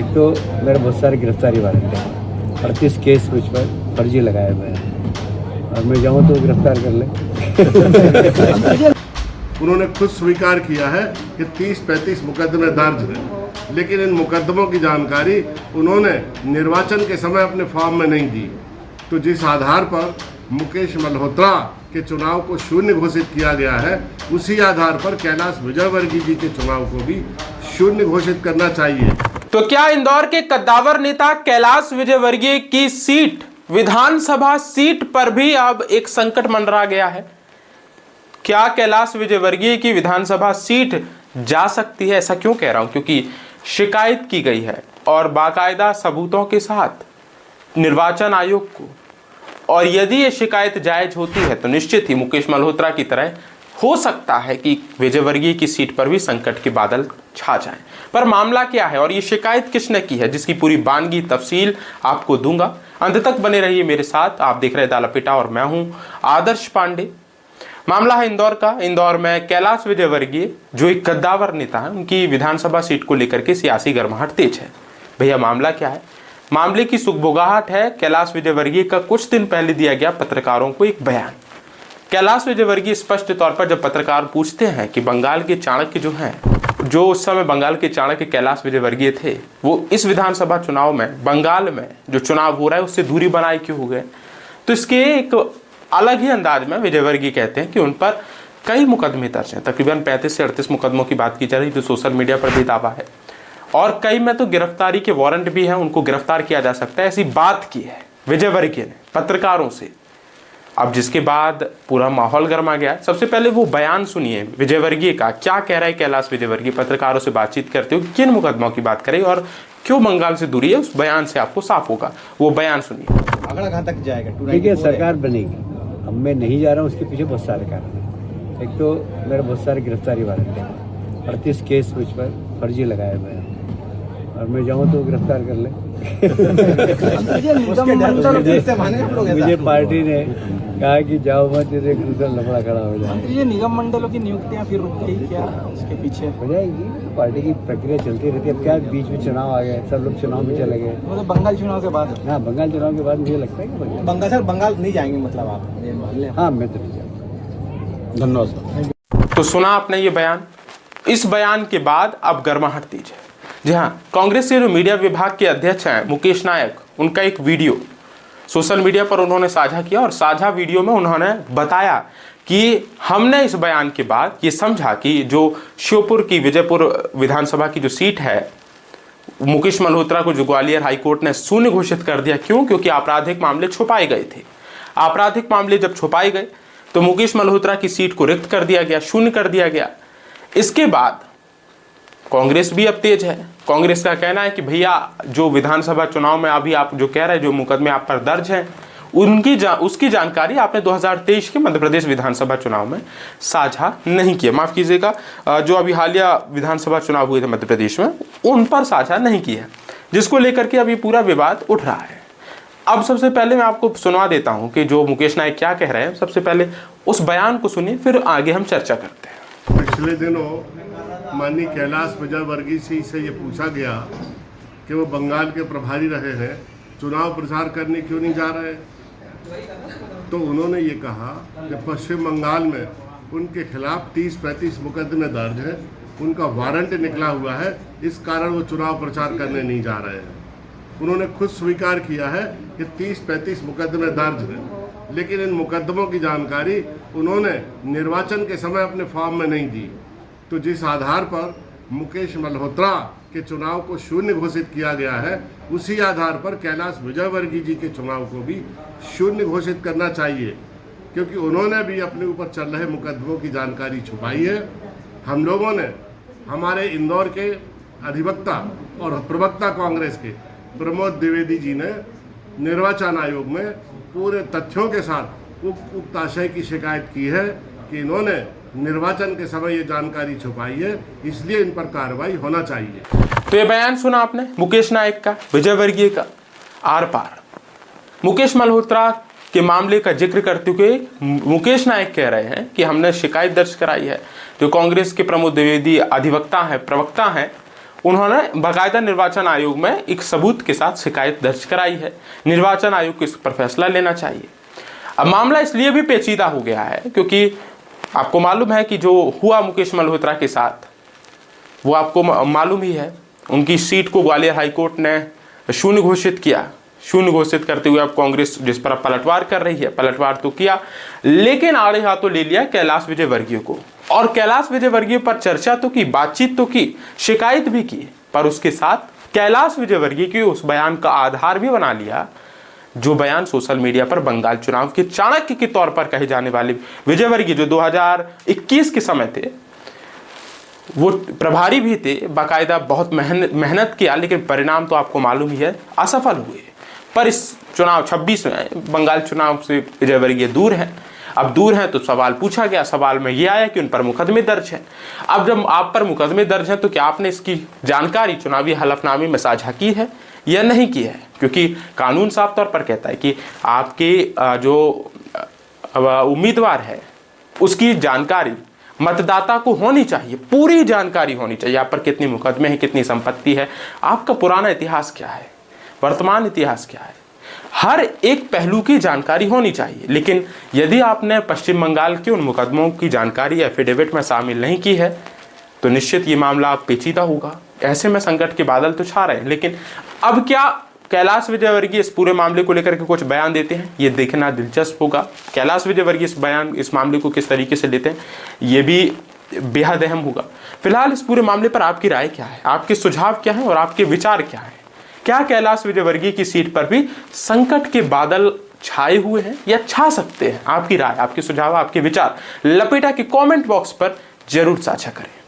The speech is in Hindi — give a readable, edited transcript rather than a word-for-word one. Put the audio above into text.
एक तो मेरे बहुत सारे गिरफ्तारी वारंट हैं, 38 केस मुझ पर फर्जी लगाए हुए हैं और मैं जाऊँ तो गिरफ्तार कर ले। उन्होंने खुद स्वीकार किया है कि 30-35 मुकदमे दर्ज हैं, लेकिन इन मुकदमों की जानकारी उन्होंने निर्वाचन के समय अपने फॉर्म में नहीं दी। तो जिस आधार पर मुकेश मल्होत्रा के चुनाव को शून्य घोषित किया गया है, उसी आधार पर कैलाश विजयवर्गीय जी के चुनाव को भी शून्य घोषित करना चाहिए। तो क्या इंदौर के कद्दावर नेता कैलाश विजयवर्गीय की सीट, विधानसभा सीट पर भी अब एक संकट मंडरा गया है? क्या कैलाश विजयवर्गीय की विधानसभा सीट जा सकती है? ऐसा क्यों कह रहा हूं? क्योंकि शिकायत की गई है और बाकायदा सबूतों के साथ निर्वाचन आयोग को, और यदि ये शिकायत जायज होती है तो निश्चित ही मुकेश मल्होत्रा की तरह हो सकता है कि विजयवर्गीय की सीट पर भी संकट के बादल छा जाएं। पर मामला क्या है और ये शिकायत किसने की है, जिसकी पूरी बानगी तफसील आपको दूंगा। अंत तक बने रहिए मेरे साथ। आप देख रहे हैं दालापिटा और मैं हूं आदर्श पांडे। मामला है इंदौर का। इंदौर में कैलाश विजयवर्गीय जो एक कद्दावर नेता है, उनकी विधानसभा सीट को लेकर के सियासी गर्माहट तेज है। भैया मामला क्या है? मामले की सुगबुगाहट है कैलाश विजयवर्गीय का कुछ दिन पहले दिया गया पत्रकारों को एक बयान। कैलाश विजयवर्गीय स्पष्ट तौर पर जब पत्रकार पूछते हैं कि बंगाल के चाणक्य जो हैं, जो उस समय बंगाल के चाणक्य कैलाश विजयवर्गीय थे, वो इस विधानसभा चुनाव में बंगाल में जो चुनाव हो रहा है उससे दूरी बनाए क्यों हो गए, तो इसके एक अलग ही अंदाज में विजयवर्गीय कहते हैं कि उन पर कई मुकदमे दर्ज हैं। तकरीबन 35 से 38 मुकदमों की बात की जा रही, जो सोशल मीडिया पर भी दावा है, और कई में तो गिरफ्तारी के वारंट भी हैं, उनको गिरफ्तार किया जा सकता है, ऐसी बात की है विजयवर्गीय ने पत्रकारों से। अब जिसके बाद पूरा माहौल गर्मा गया। सबसे पहले वो बयान सुनिए विजयवर्गीय का, क्या कह रहा है कैलाश विजयवर्गीय पत्रकारों से बातचीत करते हुए, किन मुकदमों की बात करें और क्यों बंगाल से दूरी है, उस बयान से आपको साफ होगा। वो बयान सुनिए। आंकड़ा कहाँ तक जाएगा? देखिए, सरकार बनेगी, अब मैं नहीं जा रहा हूँ, उसके पीछे बहुत सारे कारण हैं। एक तो मेरे बहुत सारे गिरफ्तारी वारंट हैं, 38 केस मुझ पर फर्जी लगाए हुए हैं और मैं जाऊँ तो गिरफ्तार कर ले। मुझे पार्टी ने कहा कि जाओ मत, एक दूसरा लफड़ा खड़ा हो जाए। ये निगम मंडलों की नियुक्तियां फिर रुक गई क्या? उसके पीछे हो जाएगी, पार्टी की प्रक्रिया चलती रहती है। अब क्या बीच में चुनाव आ गए, सब लोग चुनाव में चले गए। मतलब बंगाल चुनाव के बाद? हाँ, बंगाल चुनाव के बाद मुझे लगता है कि बंगाल सर बंगाल नहीं जाएंगे मतलब आप? हाँ, मैं तो नहीं जाऊँगा। धन्यवाद। तो सुना आपने ये बयान। इस बयान के बाद अब गर्माहट तेज है। जी हाँ, कांग्रेस के जो मीडिया विभाग के अध्यक्ष हैं मुकेश नायक, उनका एक वीडियो सोशल मीडिया पर उन्होंने साझा किया और साझा वीडियो में उन्होंने बताया कि हमने इस बयान के बाद ये समझा कि जो श्योपुर की विजयपुर विधानसभा की जो सीट है, मुकेश मल्होत्रा को जो ग्वालियर हाईकोर्ट ने शून्य घोषित कर दिया। क्यों? क्योंकि आपराधिक मामले छुपाए गए थे। आपराधिक मामले जब छुपाए गए तो मुकेश मल्होत्रा की सीट को रिक्त कर दिया गया, शून्य कर दिया गया। इसके बाद कांग्रेस भी अब तेज है। कांग्रेस का कहना है कि भैया जो विधानसभा चुनाव में अभी आप जो कह रहे हैं, जो मुकदमे आप पर दर्ज हैं, उसकी जानकारी आपने 2023 के मध्य प्रदेश विधानसभा चुनाव में साझा नहीं किया। माफ कीजिएगा, जो अभी हालिया विधानसभा चुनाव हुए थे मध्य प्रदेश में, उन पर साझा नहीं किया, जिसको लेकर के अभी पूरा विवाद उठ रहा है। अब सबसे पहले मैं आपको सुनवा देता हूं कि जो मुकेश नायक क्या कह रहे हैं। सबसे पहले उस बयान को सुनिए, फिर आगे हम चर्चा करते हैं। पिछले दिनों माननीय कैलाश विजयवर्गीय से ये पूछा गया कि वो बंगाल के प्रभारी रहे हैं, चुनाव प्रचार करने क्यों नहीं जा रहे, तो उन्होंने ये कहा कि पश्चिम बंगाल में उनके खिलाफ 30-35 मुकदमे दर्ज हैं, उनका वारंट निकला हुआ है, इस कारण वो चुनाव प्रचार करने नहीं जा रहे हैं। उन्होंने खुद स्वीकार किया है कि 30-35 मुकदमे दर्ज हैं, लेकिन इन मुकदमों की जानकारी उन्होंने निर्वाचन के समय अपने फॉर्म में नहीं दी। तो जिस आधार पर मुकेश मल्होत्रा के चुनाव को शून्य घोषित किया गया है, उसी आधार पर कैलाश विजयवर्गीय जी के चुनाव को भी शून्य घोषित करना चाहिए, क्योंकि उन्होंने भी अपने ऊपर चल रहे मुकदमों की जानकारी छुपाई है। हम लोगों ने, हमारे इंदौर के अधिवक्ता और प्रवक्ता कांग्रेस के प्रमोद द्विवेदी जी ने निर्वाचन आयोग में पूरे तथ्यों के साथ उक्त आशय की शिकायत की है कि इन्होंने निर्वाचन के समय ये जानकारी छुपाई है, इसलिए इन पर कार्रवाई होना चाहिए। तो ये बयान सुना आपने मुकेश नायक का, विजयवर्गीय का। आर पार मुकेश मल्होत्रा के मामले का जिक्र करते हुए मुकेश नायक कह रहे हैं कि हमने शिकायत दर्ज कराई है। जो कांग्रेस के प्रमोद द्विवेदी अधिवक्ता हैं, प्रवक्ता हैं, उन्होंने बाकायदा निर्वाचन आयोग में एक सबूत के साथ शिकायत दर्ज कराई है। निर्वाचन आयोग को इस पर फैसला लेना चाहिए। अब मामला इसलिए भी पेचीदा हो गया है क्योंकि आपको मालूम है कि जो हुआ मुकेश मल्होत्रा के साथ, वो आपको मालूम ही है, उनकी सीट को ग्वालियर हाईकोर्ट ने शून्य घोषित किया। शून्य घोषित करते हुए अब कांग्रेस जिस पर अब पलटवार कर रही है, पलटवार तो किया लेकिन आड़े हाथों ले लिया कैलाश विजयवर्गीय को। और कैलाश विजयवर्गीय पर चर्चा तो की, बातचीत तो की, शिकायत भी की, पर उसके साथ कैलाश विजयवर्गीय के उस बयान का आधार भी बना लिया जो बयान सोशल मीडिया पर बंगाल चुनाव के चाणक्य के तौर पर कहे जाने वाले विजयवर्गीय जो 2021 के समय थे, वो प्रभारी भी थे, बाकायदा बहुत मेहनत किया, लेकिन परिणाम तो आपको मालूम ही है, असफल हुए। पर इस चुनाव 26 में बंगाल चुनाव से विजयवर्गीय दूर हैं। अब दूर हैं तो सवाल पूछा गया, सवाल में ये आया कि उन पर मुकदमे दर्ज हैं। अब जब आप पर मुकदमे दर्ज हैं तो क्या आपने इसकी जानकारी चुनावी हलफनामे में साझा की है या नहीं की है? क्योंकि कानून साफ तौर पर कहता है कि आपके जो उम्मीदवार है उसकी जानकारी मतदाता को होनी चाहिए, पूरी जानकारी होनी चाहिए। आप पर कितनी मुकदमे हैं, कितनी संपत्ति है, आपका पुराना इतिहास क्या है, वर्तमान इतिहास क्या है, हर एक पहलू की जानकारी होनी चाहिए। लेकिन यदि आपने पश्चिम बंगाल के उन मुकदमों की जानकारी एफिडेविट में शामिल नहीं की है तो निश्चित ये मामला पेचीदा होगा। ऐसे में संकट के बादल तो छा रहे हैं। लेकिन अब क्या कैलाश विजयवर्गीय इस पूरे मामले को लेकर के कुछ बयान देते हैं, ये देखना दिलचस्प होगा। कैलाश विजयवर्गीय इस मामले को किस तरीके से लेते हैं, ये भी बेहद अहम होगा। फिलहाल इस पूरे मामले पर आपकी राय क्या है, आपके सुझाव क्या हैं और आपके विचार क्या हैं? क्या कैलाश विजयवर्गीय की सीट पर भी संकट के बादल छाए हुए हैं या छा सकते हैं? आपकी राय, आपके सुझाव, आपके विचार लपेटा के कमेंट बॉक्स पर जरूर साझा करें।